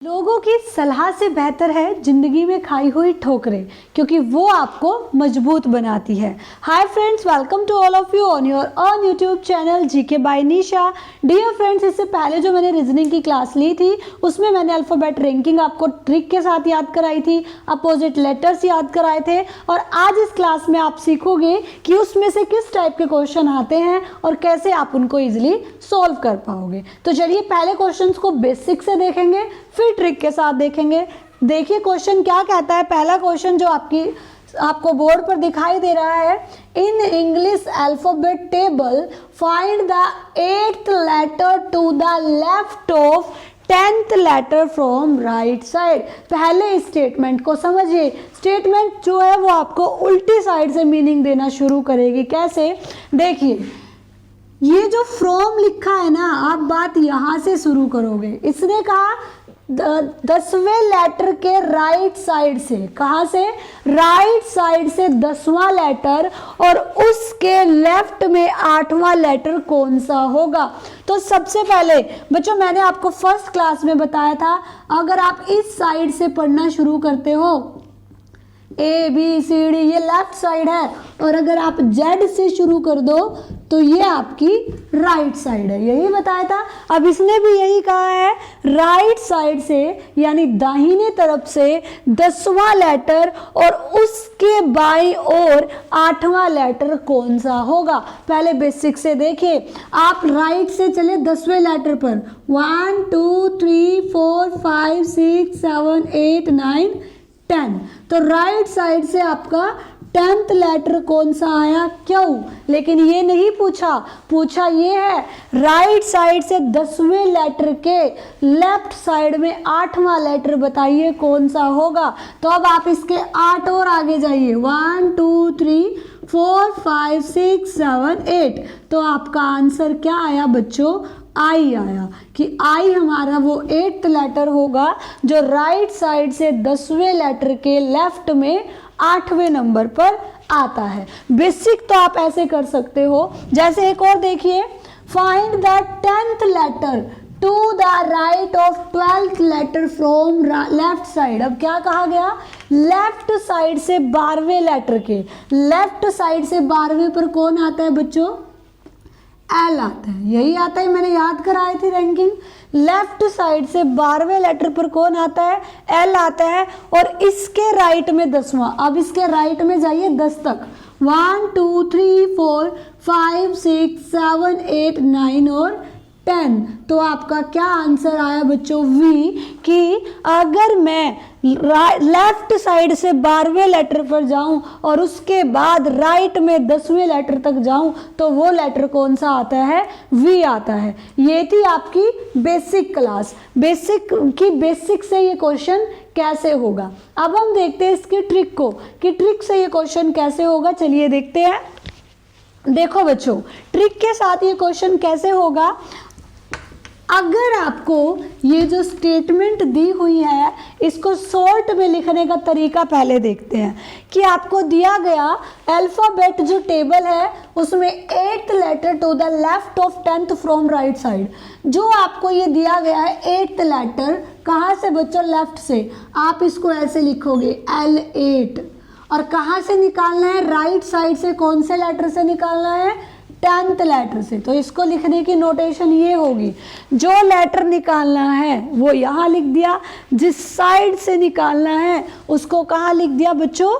लोगों की सलाह से बेहतर है जिंदगी में खाई हुई ठोकरें, क्योंकि वो आपको मजबूत बनाती है। Hi friends, welcome to all of you on your on YouTube channel GK by Nisha. Dear friends, इससे पहले जो मैंने रीजनिंग की क्लास ली थी उसमें मैंने अल्फ़ाबेट रैंकिंग आपको ट्रिक के साथ याद कराई थी, अपोजिट लेटर्स याद कराए थे, और आज इस क्लास में आप सीखोगे कि उसमें से किस टाइप के क्वेश्चन आते हैं और कैसे आप उनको ईजिली सॉल्व कर पाओगे। तो चलिए पहले क्वेश्चंस को बेसिक से देखेंगे, फिर ट्रिक के साथ देखेंगे। देखिए क्वेश्चन क्या कहता है। पहला क्वेश्चन जो आपको बोर्ड पर दिखाई दे रहा है, in English alphabet table find the 8th letter to the left of 10th letter from right side. पहले स्टेटमेंट को समझिए। स्टेटमेंट जो है वो आपको उल्टी साइड से मीनिंग देना शुरू करेगी। कैसे? देखिए, ये जो फ्रॉम लिखा है ना, आप बात यहां से शुरू करोगे। इसने कहा 10वें लेटर के राइट साइड से। कहां से? राइट साइड से 10वां लेटर, और उसके लेफ्ट में 8वां लेटर कौन सा होगा। तो सबसे पहले बच्चों, मैंने आपको फर्स्ट क्लास में बताया था, अगर आप इस साइड से पढ़ना शुरू करते हो, ए बी सी डी, ये लेफ्ट साइड है, और अगर आप जेड से शुरू कर दो तो ये आपकी राइट साइड है। यही बताया था। अब इसने भी यही कहा है, राइट साइड से यानी दाहिने तरफ से 10वां लेटर और उसके बाईं ओर 8वां लेटर कौन सा होगा। पहले बेसिक से देखिए। आप राइट से चले 10वें लेटर पर, 1 2 3 4 5 6 7 8 9 10। तो राइट साइड से आपका 10th लेटर कौन सा आया, क्यों? लेकिन ये नहीं पूछा ये है राइट साइड से 10वें लेटर के लेफ्ट साइड में 8वां लेटर बताइए कौन सा होगा। तो अब आप इसके 8 और आगे जाइए, 1 2 3 4 5 6 7 8। तो आपका आंसर क्या आया बच्चों? आई आया, कि आई हमारा वो 8th लेटर होगा जो राइट साइड से 10वें लेटर के लेफ्ट में 8वें नंबर पर आता है। बेसिक तो आप ऐसे कर सकते हो। जैसे एक और देखिए, find the 10th letter to the right of 12th letter from left side. अब क्या कहा गया? लेफ्ट साइड से 12वें लेटर के लेफ्ट साइड से 12वें पर कौन आता है बच्चों? एल आता है। यही आता है, मैंने याद कराई थी रैंकिंग। लेफ्ट साइड से 12वें लेटर पर कौन आता है? एल आता है, और इसके राइट में 10वां। अब इसके राइट में जाइए 10 तक, 1 2 3 4 5 6 7 8 9 और 10। तो आपका क्या आंसर आया बच्चों? वी, कि अगर मैं लेफ्ट साइड से 12वें लेटर पर जाऊं और उसके बाद राइट में 10वें लेटर तक जाऊं तो वो लेटर कौन सा आता है? वी आता है। ये थी आपकी बेसिक क्लास। बेसिक से ये क्वेश्चन कैसे होगा। अब हम देखते हैं इसकी ट्रिक को, कि ट्रिक से ये क्वेश्चन कैसे होगा। चलिए देखते हैं। देखो बच्चों, ट्रिक के साथ ये क्वेश्चन कैसे होगा। अगर आपको ये जो स्टेटमेंट दी हुई है, इसको शॉर्ट में लिखने का तरीका पहले देखते हैं। कि आपको दिया गया अल्फ़ाबेट जो टेबल है उसमें 8th letter to the left of 10th from right side. जो आपको ये दिया गया है 8th लेटर, कहाँ से बच्चों? लेफ्ट से। आप इसको ऐसे लिखोगे L8, और कहाँ से निकालना है? राइट साइड से। कौन से लेटर से निकालना है? 10th लेटर से। तो इसको लिखने की नोटेशन ये होगी, जो लेटर निकालना है वो यहाँ लिख दिया, जिस साइड से निकालना है उसको कहाँ लिख दिया बच्चों?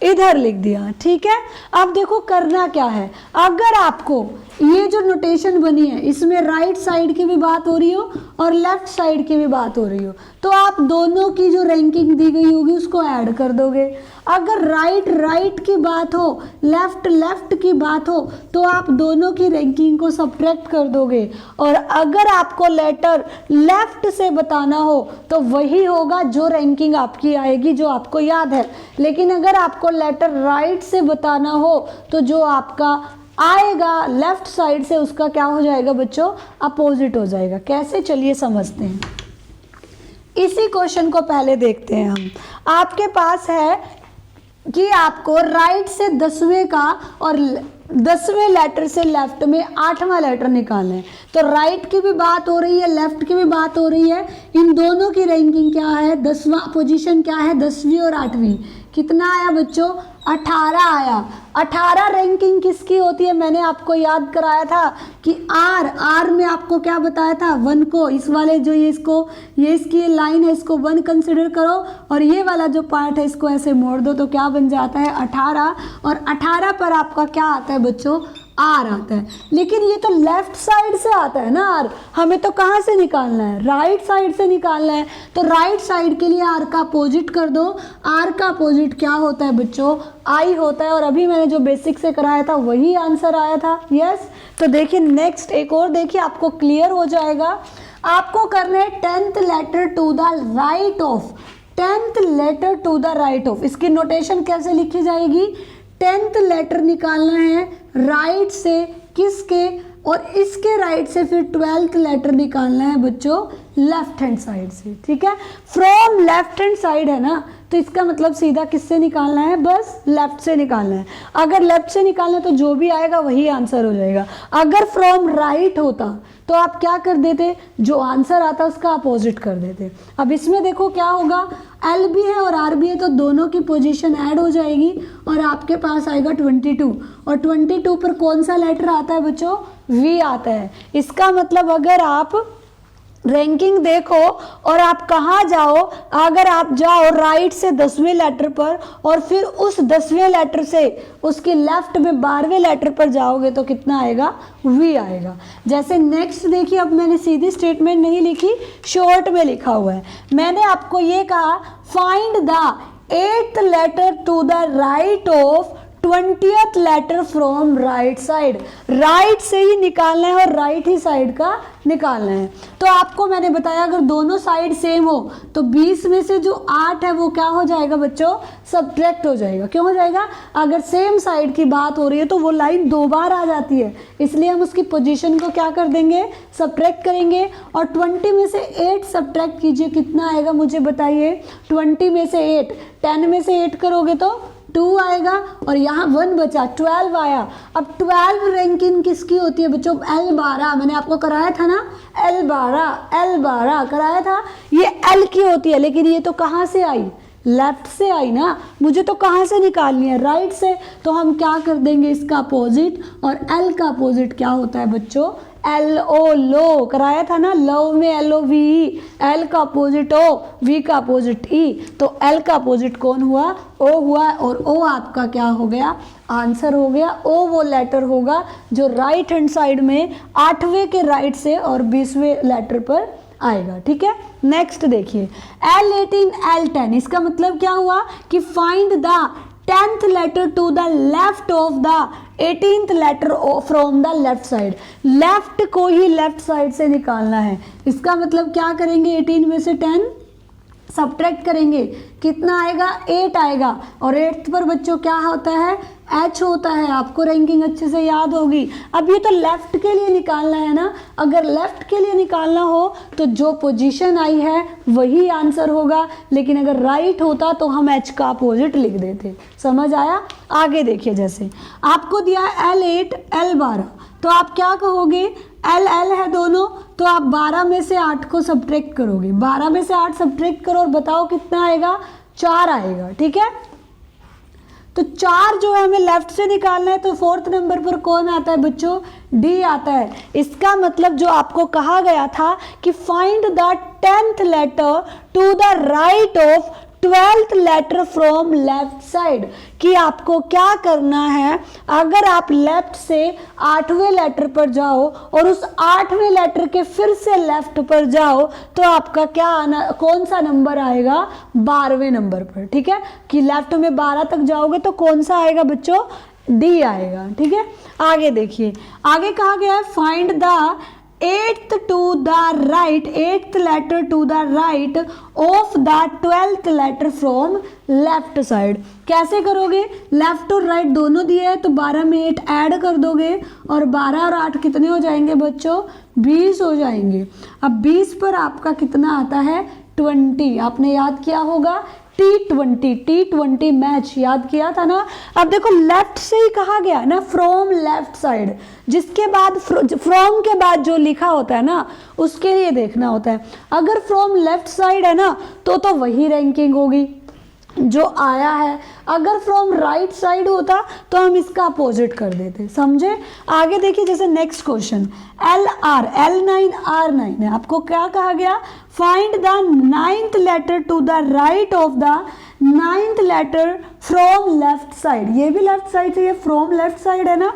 इधर लिख दिया। ठीक है। अब देखो करना क्या है। अगर आपको ये जो नोटेशन बनी है इसमें राइट साइड की भी बात हो रही हो और लेफ्ट साइड की भी बात हो रही हो, तो आप दोनों की जो रैंकिंग दी गई होगी उसको ऐड कर दोगे। अगर राइट की बात हो, लेफ्ट की बात हो, तो आप दोनों की रैंकिंग को सब्ट्रैक्ट कर दोगे। और अगर आपको लेटर लेफ्ट से बताना हो तो वही होगा जो रैंकिंग आपकी आएगी, जो आपको याद है। लेकिन अगर आपको लेटर राइट से बताना हो तो जो आपका आएगा लेफ्ट साइड से उसका क्या हो जाएगा बच्चों? अपोजिट हो जाएगा। कैसे? चलिए समझते हैं। इसी क्वेश्चन को पहले देखते हैं हम। आपके पास है कि आपको राइट से 10वें का और 10वें लेटर से लेफ्ट में 8वां लेटर निकालना है। तो राइट की भी बात हो रही है, लेफ्ट की भी बात हो रही है, इन दोनों की रैंकिंग क्या है, 10वां पोजीशन क्या है, 10वीं और 8वीं। कितना आया बच्चों, 18 आया। 18 रैंकिंग किसकी होती है, मैंने आपको याद कराया था कि आर में आपको क्या बताया था, 1 को, इस वाले जो ये इसकी लाइन है इसको 1 कंसिडर करो, और ये वाला जो पार्ट है इसको ऐसे मोड़ दो तो क्या बन जाता है 18, और 18 पर आपका क्या आता है बच्चों, आर आता है। लेकिन ये तो लेफ्ट साइड से आता है ना आर, हमें तो कहाँ से निकालना है, राइट साइड से निकालना है। तो राइट साइड के लिए आर का अपोजिट कर दो। आर का अपोजिट क्या होता है बच्चों, आई होता है, और अभी मैंने जो बेसिक से कराया था वही आंसर आया था। यस, तो देखिए नेक्स्ट एक और देखिए, आपको क्लियर हो जाएगा। आपको करना है 10th letter to the right of, 10th letter to the right of. इसकी नोटेशन कैसे लिखी जाएगी, 10th लेटर निकालना है राइट से किसके, और इसके राइट से फिर 12th लेटर निकालना है बच्चों लेफ्ट हैंड साइड से। ठीक है, फ्रॉम लेफ्ट हैंड साइड है ना, तो इसका मतलब सीधा किससे निकालना है, बस लेफ्ट से निकालना है। अगर लेफ्ट से निकालना है तो जो भी आएगा वही आंसर हो जाएगा। अगर फ्रॉम राइट होता तो आप क्या कर देते, जो आंसर आता उसका अपोजिट कर देते। अब इसमें देखो क्या होगा, एल भी है और आर भी है, तो दोनों की पोजीशन ऐड हो जाएगी और आपके पास आएगा 22, और 22 पर कौन सा लेटर आता है बच्चों, वी आता है। इसका मतलब अगर आप रैंकिंग देखो और आप कहाँ जाओ, अगर आप जाओ राइट से 10वें लेटर पर और फिर उस 10वें लेटर से उसके लेफ्ट में 12वें लेटर पर जाओगे तो कितना आएगा, वी आएगा। जैसे नेक्स्ट देखिए, अब मैंने सीधी स्टेटमेंट नहीं लिखी, शॉर्ट में लिखा हुआ है। मैंने आपको ये कहा find the 8th letter to the right of 20th letter from right side. Right से ही निकालना है और राइट ही साइड का निकालना है। तो आपको मैंने बताया अगर दोनों साइड सेम हो तो 20 में से जो 8 है वो क्या हो जाएगा बच्चों, सब्ट्रैक्ट हो जाएगा। क्यों हो जाएगा, अगर सेम साइड की बात हो रही है तो वो लाइन 2 बार आ जाती है, इसलिए हम उसकी पोजीशन को क्या कर देंगे, सब्ट्रैक्ट करेंगे। और 20 में से 8 सब्ट्रैक्ट कीजिए, कितना आएगा मुझे बताइए, 20 में से 8, 10 में से 8 करोगे तो 2 आएगा, और यहाँ 1 बचा, 12 आया। अब 12 रैंकिंग किसकी होती है बच्चों, L12, मैंने आपको कराया था ना, L12 कराया था, ये L की होती है। लेकिन ये तो कहाँ से आई, लेफ्ट से आई ना, मुझे तो कहाँ से निकालनी है, राइट से। तो हम क्या कर देंगे, इसका अपोजिट, और L का अपोजिट क्या होता है बच्चों, LO, लो कराया था ना, लव में LOVE, L का अपोजिट O, V का अपोजिट E, तो L का अपोजिट कौन हुआ, O हुआ, और O आपका क्या हो गया, आंसर हो गया। O वो लेटर होगा जो राइट हैंड साइड में 8वें के राइट से और 20वें लेटर पर आएगा। ठीक है, नेक्स्ट देखिए L18 L10, इसका मतलब क्या हुआ कि find the 10th letter to the left of the 18th letter from the left side. Left को ही लेफ्ट साइड से निकालना है। इसका मतलब क्या करेंगे, 18 में से 10 सब्ट्रैक्ट करेंगे, कितना आएगा, 8 आएगा। और 8th पर बच्चों क्या होता है, H होता है। आपको रैंकिंग अच्छे से याद होगी। अब ये तो लेफ्ट के लिए निकालना है ना, अगर लेफ्ट के लिए निकालना हो तो जो पोजीशन आई है वही आंसर होगा, लेकिन अगर राइट होता तो हम H का अपोजिट लिख देते। समझ आया, आगे देखिए, जैसे आपको दिया है L8 L12, तो आप क्या कहोगे, L है दोनों, तो आप 12 में से 8 को सब्ट्रैक्ट करोगे, 12 में से 8 सब्ट्रैक्ट करो और बताओ कितना आएगा, 4 आएगा। ठीक है, तो 4 जो है हमें लेफ्ट से निकालना है, तो 4th नंबर पर कौन आता है बच्चों, D आता है। इसका मतलब जो आपको कहा गया था कि find the 10th letter to the right of 12th letter from left side, कि आपको क्या करना है, अगर आप लेफ्ट से 8वें लेटर पर जाओ और उस 8वें लेटर के फिर से लेफ्ट पर जाओ तो आपका क्या आना, कौन सा नंबर आएगा, 12वें नंबर पर। ठीक है, कि लेफ्ट में 12 तक जाओगे तो कौन सा आएगा बच्चों, D आएगा। ठीक है, आगे देखिए, आगे कहा गया है find the 8th to the right, 8th letter to the right of the 12th letter from left side। कैसे करोगे, लेफ्ट और राइट दोनों दिए हैं तो 12 में 8 ऐड कर दोगे और 12 और 8 कितने हो जाएंगे बच्चों, 20 हो जाएंगे। अब 20 पर आपका कितना आता है, 20। आपने याद किया होगा T20 मैच याद किया था ना। अब देखो लेफ्ट से ही कहा गया ना, फ्रॉम लेफ्ट साइड, जिसके बाद फ्रॉम के बाद जो लिखा होता है ना उसके लिए देखना होता है। अगर फ्रॉम लेफ्ट साइड है ना तो वही रैंकिंग होगी जो आया है। अगर फ्रॉम राइट साइड होता तो हम इसका अपोजिट कर देते, समझे। आगे देखिए, जैसे नेक्स्ट क्वेश्चन L9 R9 है। आपको क्या कहा गया, find the 9th letter to the right of the 9th letter from left side. ये भी लेफ्ट साइड से, ये फ्रॉम लेफ्ट साइड है ना,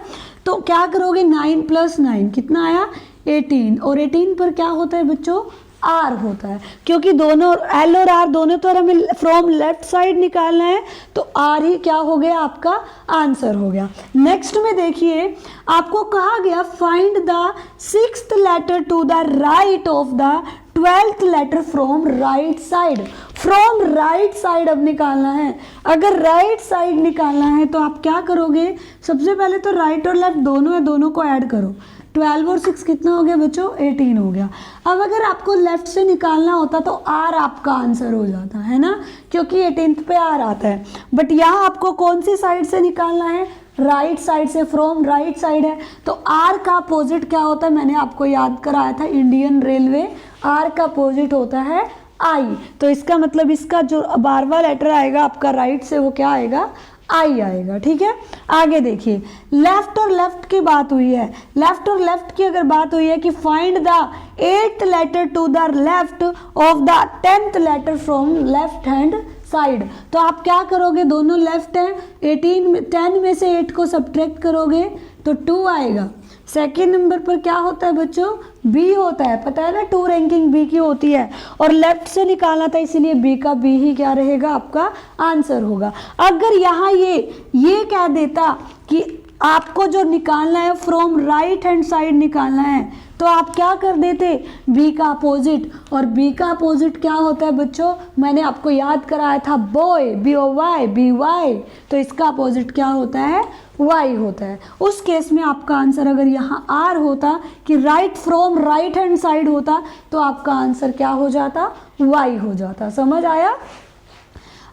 तो क्या करोगे, 9 + 9 कितना आया, 18। और 18 पर क्या होता है बच्चों, आर होता है, क्योंकि दोनों एल और आर दोनों तो हमें फ्रॉम लेफ्ट साइड निकालना है, तो आर ही क्या हो गया, आपका आंसर हो गया। नेक्स्ट में देखिए, आपको कहा गया find the 6th letter to the right of the 12th letter from right side. From right side अब निकालना है। अगर राइट साइड निकालना है तो आप क्या करोगे, सबसे पहले तो राइट और लेफ्ट दोनों है, दोनों को ऐड करो। 12 और 6 कितना हो गया बच्चों, 18 हो गया। अब अगर आपको लेफ्ट से निकालना होता तो आर आपका आंसर हो जाता है ना, क्योंकि 18th पे आर आता है। बट यहाँ आपको कौन सी साइड से निकालना है, राइट साइड से, फ्रॉम राइट साइड है, तो आर का अपोजिट क्या होता है, मैंने आपको याद कराया था इंडियन रेलवे, आर का अपोजिट होता है आई। तो इसका मतलब इसका जो 12वां लेटर आएगा आपका राइट से वो क्या आएगा, आई आएगा, ठीक है। आगे देखिए, लेफ्ट और लेफ्ट की बात हुई है। लेफ्ट और लेफ्ट की अगर बात हुई है कि find the 8th letter to the left of the 10th letter from left hand side, तो आप क्या करोगे, दोनों लेफ्ट है, 10 में से 8 को सब्ट्रैक्ट करोगे तो 2 आएगा। सेकेंड नंबर पर क्या होता है बच्चों, बी होता है, पता है ना 2 रैंकिंग बी की होती है, और लेफ्ट से निकालना था इसीलिए बी का बी ही क्या रहेगा, आपका आंसर होगा। अगर यहाँ ये कह देता कि आपको जो निकालना है फ्रॉम राइट हैंड साइड निकालना है, तो आप क्या कर देते, बी का अपोजिट। और बी का अपोजिट क्या होता है बच्चों, मैंने आपको याद कराया था, बॉय, BOY, BY, तो इसका अपोजिट क्या होता है, वाई होता है। उस केस में आपका आंसर अगर यहाँ आर होता कि right from right hand side होता, तो आपका आंसर क्या हो जाता, वाई हो जाता। समझ आया।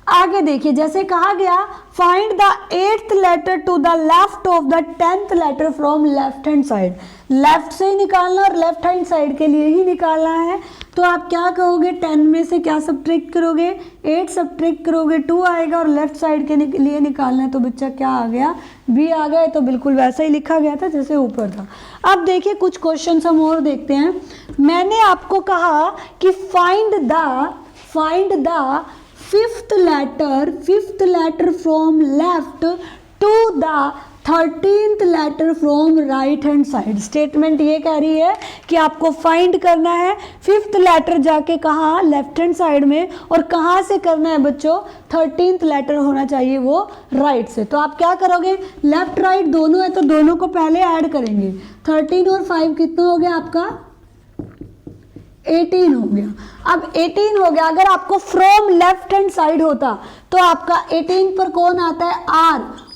आगे देखिए, जैसे कहा गया find the 8th letter to the left of the 10th letter from left hand side. Left से ही निकालना और लेफ्ट हैंड साइड के लिए ही निकालना है, तो आप क्या कहोगे, 10 में से क्या सब्ट्रैक्ट करोगे, 8 सब्ट्रैक्ट करोगे, 2 आएगा, और लेफ्ट साइड के लिए निकालना है तो बच्चा क्या आ गया, बी आ गया। तो बिल्कुल वैसा ही लिखा गया था जैसे ऊपर था। अब देखिए कुछ क्वेश्चन हम और देखते हैं। मैंने आपको कहा कि find the 5th letter from left to the 13th letter from right hand side। Statement ये कह रही है कि आपको फाइंड करना है 5th लेटर जाके कहाँ, लेफ्ट हैंड साइड में, और कहाँ से करना है बच्चों, 13th लेटर होना चाहिए वो राइट से। तो आप क्या करोगे, लेफ्ट राइट दोनों है तो दोनों को पहले ऐड करेंगे। 13 और 5 कितना हो गया आपका, 18 हो गया। अब 18 हो गया, अगर आपको फ्रॉम लेफ्ट हैंड साइड होता तो आपका 18 पर कौन आता है,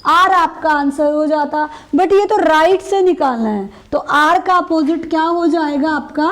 आर आपका आंसर हो जाता। बट ये तो राइट से निकालना है, तो आर का अपोजिट क्या हो जाएगा, आपका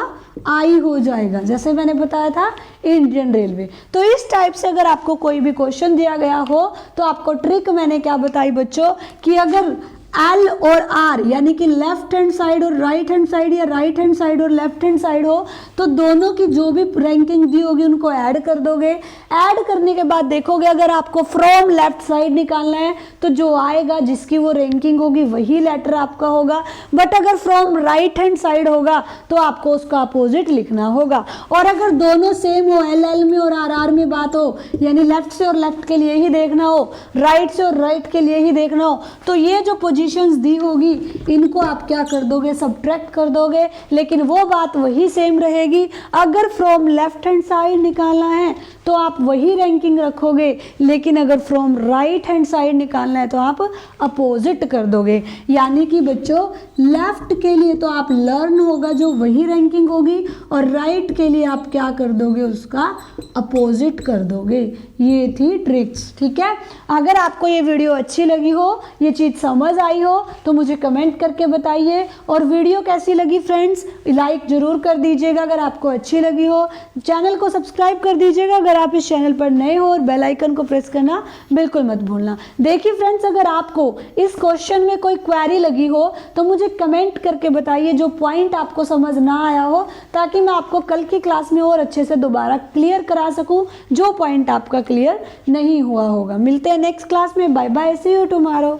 आई हो जाएगा, जैसे मैंने बताया था इंडियन रेलवे। तो इस टाइप से अगर आपको कोई भी क्वेश्चन दिया गया हो तो आपको ट्रिक मैंने क्या बताई बच्चों, कि अगर एल और आर यानी कि लेफ्ट हैंड साइड और राइट हैंड साइड, या राइट हैंड साइड और लेफ्ट हैंड साइड हो, तो दोनों की जो भी रैंकिंग दी होगी उनको ऐड कर दोगे। ऐड करने के बाद देखोगे अगर आपको फ्रॉम लेफ्ट साइड निकालना है तो जो आएगा, जिसकी वो रैंकिंग होगी वही लेटर आपका होगा। बट अगर फ्रॉम राइट हैंड साइड होगा तो आपको उसका अपोजिट लिखना होगा। और अगर दोनों सेम हो, एल में और आर में बात हो, यानी लेफ्ट से और लेफ्ट के लिए ही देखना हो, राइट से और राइट के लिए ही देखना हो, तो ये जो पोजीशंस दी होगी इनको आप क्या कर दोगे, सब्ट्रैक्ट कर दोगे। लेकिन वो बात वही सेम रहेगी, अगर फ्रॉम लेफ्ट हैंड साइड निकालना है तो आप वही रैंकिंग रखोगे, लेकिन अगर फ्रॉम राइट हैंड साइड निकालना है तो आप अपोजिट कर दोगे। यानी कि बच्चों लेफ्ट के लिए तो आप लर्न होगा जो वही रैंकिंग होगी, और राइट के लिए आप क्या कर दोगे, उसका अपोजिट कर दोगे। ये थी ट्रिक्स, ठीक है। अगर आपको ये वीडियो अच्छी लगी हो, ये चीज़ समझ आई हो तो मुझे कमेंट करके बताइए। और वीडियो कैसी लगी फ्रेंड्स, लाइक ज़रूर कर दीजिएगा अगर आपको अच्छी लगी हो। चैनल को सब्सक्राइब कर दीजिएगा अगर आप इस चैनल पर नए हो, और बेल आइकन को प्रेस करना बिल्कुल मत भूलना। देखिए फ्रेंड्स, अगर आपको इस क्वेश्चन में कोई क्वेरी लगी हो तो मुझे कमेंट करके बताइए, जो पॉइंट आपको समझ ना आया हो, ताकि मैं आपको कल की क्लास में और अच्छे से दोबारा क्लियर करा सकूं जो पॉइंट आपका क्लियर नहीं हुआ होगा। मिलते हैं नेक्स्ट क्लास में। Bye bye, see you tomorrow.